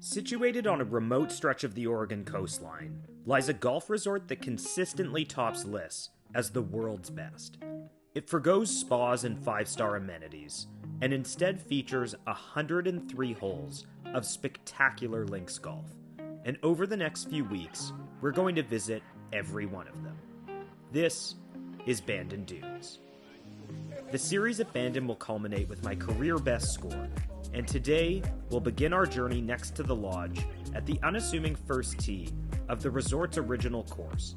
Situated on a remote stretch of the Oregon coastline lies a golf resort that consistently tops lists as the world's best. It forgoes spas and 5-star amenities, and instead features 103 holes of spectacular links golf. And over the next few weeks, we're going to visit every one of them. This is Bandon DUNES. The series at Bandon will culminate with my career best score, and today we'll begin our journey next to the lodge at the unassuming first tee of the resort's original course,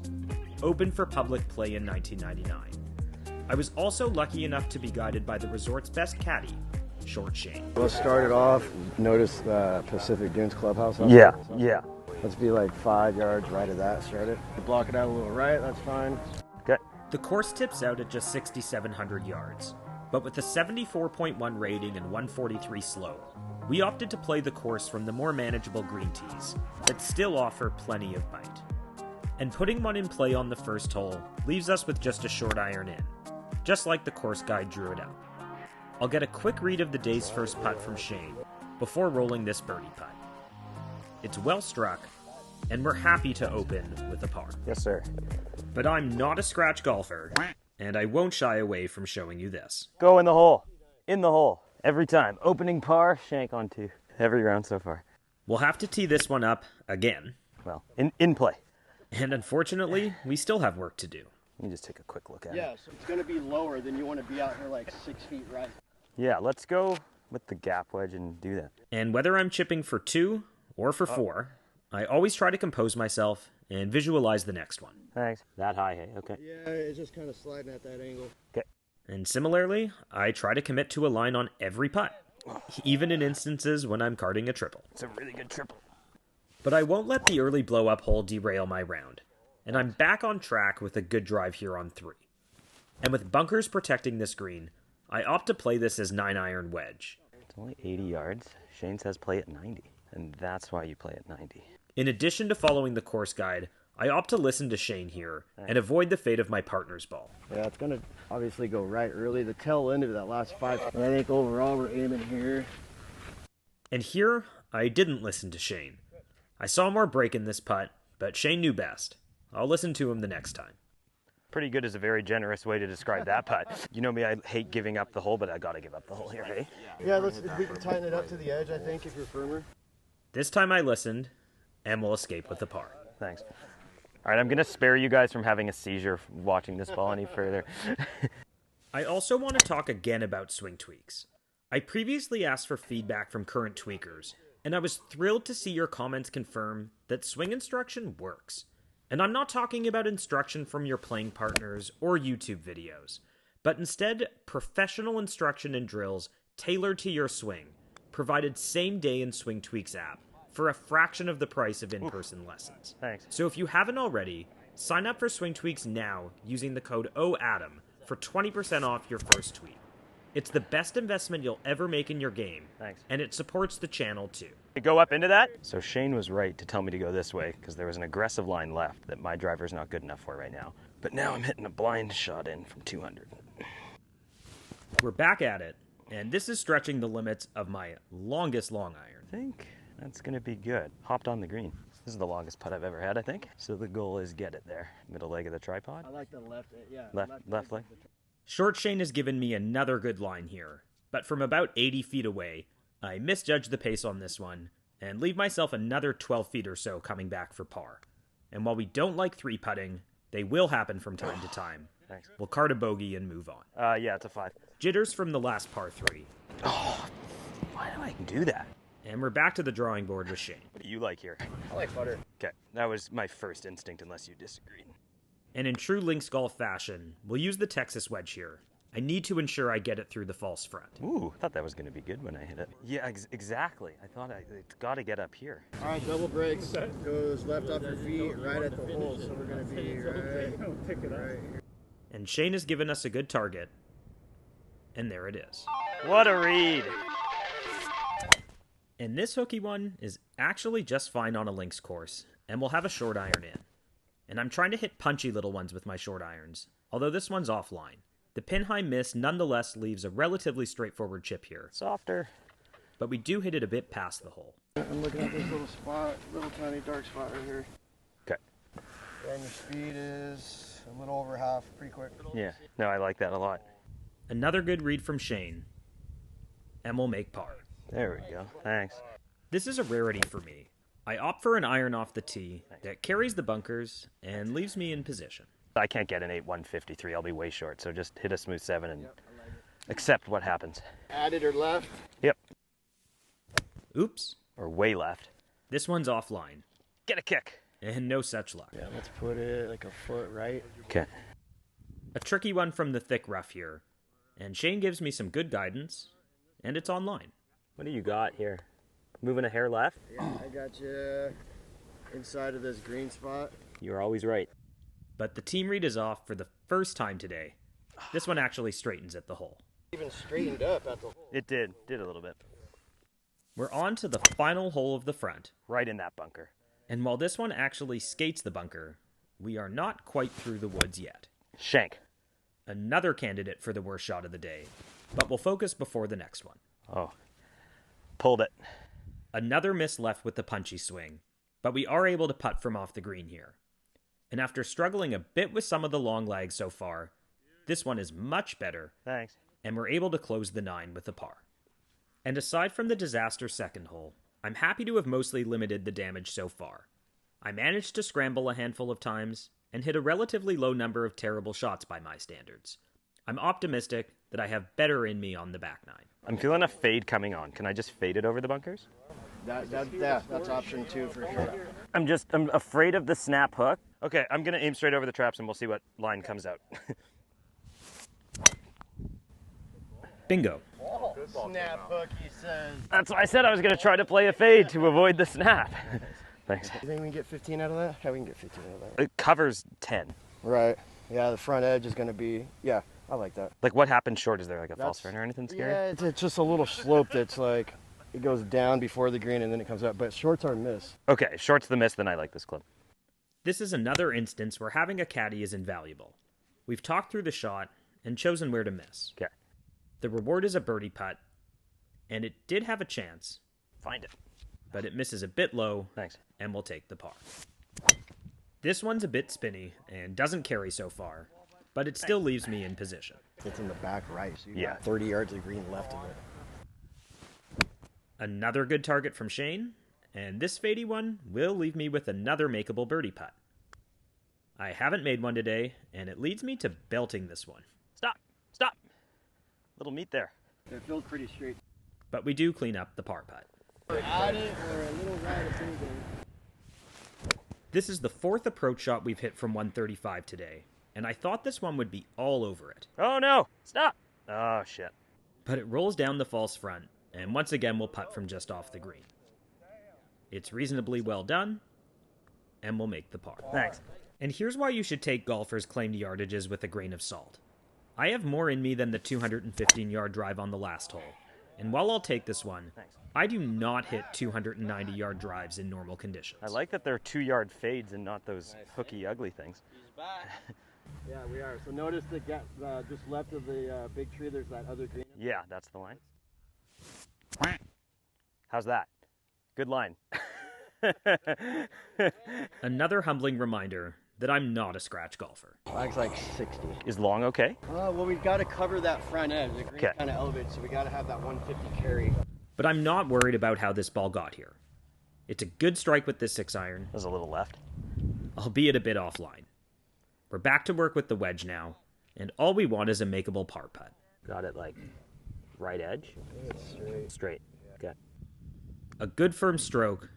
open for public play in 1999. I was also lucky enough to be guided by the resort's best caddy, Short Shane. We'll start it off. Notice the Pacific Dunes clubhouse. Yeah. Let's be like 5 yards right of that. Start it. Block it out a little right. That's fine. Okay. The course tips out at just 6,700 yards, but with a 74.1 rating and 143 slope, we opted to play the course from the more manageable green tees that still offer plenty of bite. And putting one in play on the first hole leaves us with just a short iron in, just like the course guide drew it up. I'll get a quick read of the day's first putt from Shane before rolling this birdie putt. It's well struck, and we're happy to open with a par. Yes, sir. But I'm not a scratch golfer, and I won't shy away from showing you this. Go in the hole. In the hole. Every time. Opening par, shank on two. Every round so far. We'll have to tee this one up again. Well, in play. And unfortunately, we still have work to do. Let me just take a quick look at it. Yeah, so it's going to be lower than you want to be out here like 6 feet right. Yeah, let's go with the gap wedge and do that. And whether I'm chipping for 2 or for 4, I always try to compose myself and visualize the next one. Thanks. That high, hey? Okay. Yeah, it's just kind of sliding at that angle. Okay. And similarly, I try to commit to a line on every putt, even in instances when I'm carding a triple. It's a really good triple. But I won't let the early blow-up hole derail my round, and I'm back on track with a good drive here on 3. And with bunkers protecting this green, I opt to play this as 9-iron wedge. It's only 80 yards. Shane says play at 90, and that's why you play at 90. In addition to following the course guide, I opt to listen to Shane here and avoid the fate of my partner's ball. Yeah, it's going to obviously go right early. The tail end of that last 5. And I think overall we're aiming here. And here, I didn't listen to Shane. I saw more break in this putt, but Shane knew best. I'll listen to him the next time. Pretty good is a very generous way to describe that putt. You know me, I hate giving up the hole, but I got to give up the hole here, hey? Yeah, we can tighten it up to the edge, I think, if you're firmer. This time I listened, and will escape with the par. Thanks. All right, I'm going to spare you guys from having a seizure watching this ball any further. I also want to talk again about SwingTweaks. I previously asked for feedback from current tweakers, and I was thrilled to see your comments confirm that swing instruction works. And I'm not talking about instruction from your playing partners or YouTube videos, but instead professional instruction and drills tailored to your swing, provided same day in SwingTweaks app for a fraction of the price of in-person lessons. Thanks. So if you haven't already, sign up for SwingTweaks now using the code OADAM for 20% off your first tweet. It's the best investment you'll ever make in your game. Thanks. And it supports the channel too. Go up into that? So Shane was right to tell me to go this way because there was an aggressive line left that my driver's not good enough for right now. But now I'm hitting a blind shot in from 200. We're back at it, and this is stretching the limits of my longest long iron. I think that's going to be good. Hopped on the green. This is the longest putt I've ever had, I think. So the goal is get it there. Middle leg of the tripod. I like the left, yeah. Left leg. Short Shane has given me another good line here, but from about 80 feet away, I misjudge the pace on this one, and leave myself another 12 feet or so coming back for par. And while we don't like 3-putting, they will happen from time to time. Thanks. We'll card a bogey and move on. Yeah, it's a 5. Jitters from the last par 3. Oh, why do I do that? And we're back to the drawing board with Shane. What do you like here? I like putter. Okay, that was my first instinct unless you disagreed. And in true links golf fashion, we'll use the Texas wedge here. I need to ensure I get it through the false front. Ooh, I thought that was going to be good when I hit it. Yeah, exactly. I thought it's got to get up here. All right, double breaks. Goes left off your feet, right at the hole. So we're going to be right here. And Shane has given us a good target. And there it is. What a read! And this hooky one is actually just fine on a links course, and we'll have a short iron in. And I'm trying to hit punchy little ones with my short irons, although this one's offline. The pin high miss nonetheless leaves a relatively straightforward chip here. Softer. But we do hit it a bit past the hole. I'm looking at this little spot, little tiny dark spot right here. Okay. And your speed is a little over half, pretty quick. Yeah. No, I like that a lot. Another good read from Shane. And we'll make par. There we go. Thanks. This is a rarity for me. I opt for an iron off the tee that carries the bunkers and leaves me in position. I can't get an 8-153. I'll be way short. So just hit a smooth 7 and accept what happens. Added or left? Yep. Oops. Or way left. This one's offline. Get a kick. And no such luck. Yeah, let's put it like a foot right. Okay. A tricky one from the thick rough here. And Shane gives me some good guidance. And it's online. What do you got here? Moving a hair left? Yeah, I got you inside of this green spot. You're always right. But the team read is off for the first time today. This one actually straightens at the hole. Even straightened up at the hole. It did. Did a little bit. We're on to the final hole of the front. Right in that bunker. And while this one actually skates the bunker, we are not quite through the woods yet. Shank. Another candidate for the worst shot of the day. But we'll focus before the next one. Oh. Pulled it. Another miss left with the punchy swing, but we are able to putt from off the green here. And after struggling a bit with some of the long lags so far, this one is much better. Thanks. And we're able to close the 9 with a par. And aside from the disaster second hole, I'm happy to have mostly limited the damage so far. I managed to scramble a handful of times and hit a relatively low number of terrible shots by my standards. I'm optimistic that I have better in me on the back 9. I'm feeling a fade coming on. Can I just fade it over the bunkers? That's option 2 for sure. I'm afraid of the snap hook. Okay, I'm going to aim straight over the traps and we'll see what line comes out. Bingo. Snap hook, he says. That's why I said I was going to try to play a fade to avoid the snap. Thanks. You think we can get 15 out of that? Yeah, we can get 15 out of that. It covers 10. Right. Yeah, the front edge is going to be, yeah, I like that. Like what happens short? Is there like a false front or anything scary? Yeah, it's just a little slope that's like, it goes down before the green and then it comes up. But shorts are miss. Okay, short's the miss, then I like this club. This is another instance where having a caddy is invaluable. We've talked through the shot and chosen where to miss. Okay. The reward is a birdie putt, and it did have a chance. Find it. But it misses a bit low. Thanks. And we'll take the par. This one's a bit spinny and doesn't carry so far, but it still leaves me in position. It's in the back right, so you Yeah. got 30 yards of green left of it. Another good target from Shane, and this fadey one will leave me with another makeable birdie putt. I haven't made one today, and it leads me to belting this one. Stop. Stop. Little meat there. It feels pretty straight. But we do clean up the par putt. Add it or a little right if anything. This is the 4th approach shot we've hit from 135 today, and I thought this one would be all over it. Oh no! Stop! Oh shit. But it rolls down the false front, and once again we'll putt from just off the green. It's reasonably well done, and we'll make the par. Thanks. And here's why you should take golfers' claimed yardages with a grain of salt. I have more in me than the 215-yard drive on the last hole, and while I'll take this one, I do not hit 290-yard drives in normal conditions. I like that they're 2-yard fades and not those hooky, ugly things. Yeah, we are. So notice the gap just left of the big tree, there's that other green. Yeah, that's the line. How's that? Good line. Another humbling reminder that I'm not a scratch golfer. Flag's like 60. Is long okay? Well, we've got to cover that front edge. The green's Okay. kind of elevated, so we got to have that 150 carry. But I'm not worried about how this ball got here. It's a good strike with this 6-iron, There's a little left. albeit a bit offline. We're back to work with the wedge now, and all we want is a makeable par putt. Got it like right edge? It's straight. Straight. Okay. A good firm stroke,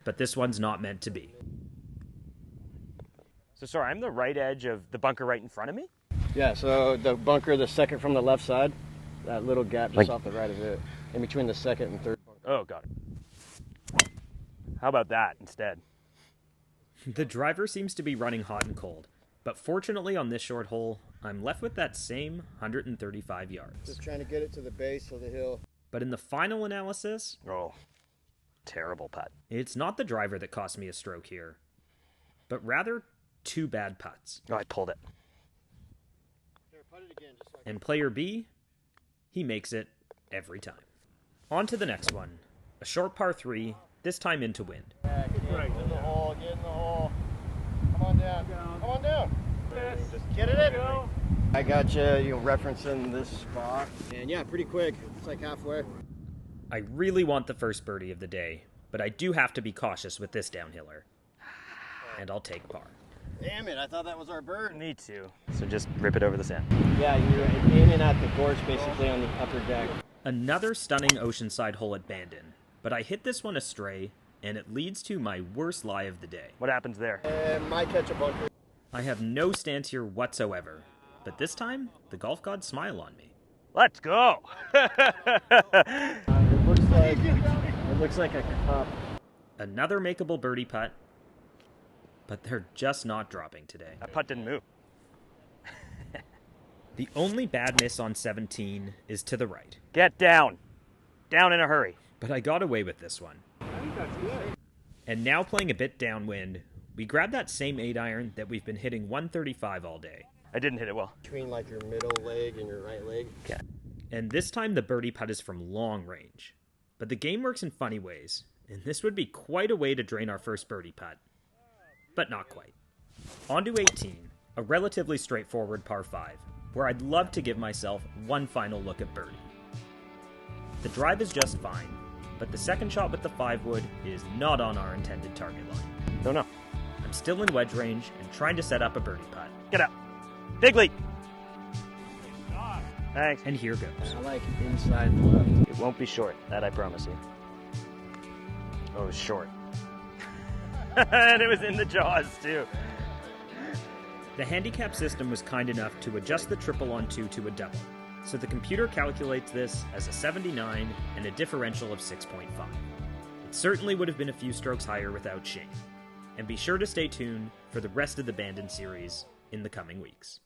but this one's not meant to be. So sorry, I'm the right edge of the bunker right in front of me? Yeah, so the bunker, the second from the left side, that little gap just Like- off the right of it, in between the second and third bunker. Oh, got it. How about that instead? The driver seems to be running hot and cold, but fortunately on this short hole, I'm left with that same 135 yards. Just trying to get it to the base of the hill. But in the final analysis, Oh, terrible putt. it's not the driver that cost me a stroke here, but rather 2 bad putts. Oh, I pulled it. Here, put it again, just like And player B, he makes it every time. On to the next one. A short par 3, this time into wind. Yeah, get in the hole, get in the hole. Come on down. Come on down. Just get it in. I got you referencing this spot. And yeah, pretty quick. It's like halfway. I really want the first birdie of the day, but I do have to be cautious with this downhiller. And I'll take par. Damn it, I thought that was our bird. Me too. So just rip it over the sand. Yeah, you're aiming at the gorge basically on the upper deck. Another stunning oceanside hole at Bandon, but I hit this one astray, and it leads to my worst lie of the day. What happens there? Might catch a bunker. I have no stance here whatsoever, but this time, the golf gods smile on me. Let's go! It looks like a cup. Another makeable birdie putt, but they're just not dropping today. That putt didn't move. The only bad miss on 17 is to the right. Get down. Down in a hurry. But I got away with this one. I think that's good. And now playing a bit downwind, we grab that same 8-iron that we've been hitting 135 all day. I didn't hit it well. Between like your middle leg and your right leg. Okay. And this time the birdie putt is from long range. But the game works in funny ways, and this would be quite a way to drain our first birdie putt. But not quite. On to 18, a relatively straightforward par 5, where I'd love to give myself one final look at birdie. The drive is just fine, but the second shot with the 5-wood is not on our intended target line. Don't know. I'm still in wedge range and trying to set up a birdie putt. Get up. Big lead. Thanks. And here goes. I like inside left. It won't be short. That I promise you. Oh, it was short. And it was in the jaws, too. The handicap system was kind enough to adjust the triple on 2 to a double, so the computer calculates this as a 79 and a differential of 6.5. It certainly would have been a few strokes higher without Shane. And be sure to stay tuned for the rest of the Bandon series in the coming weeks.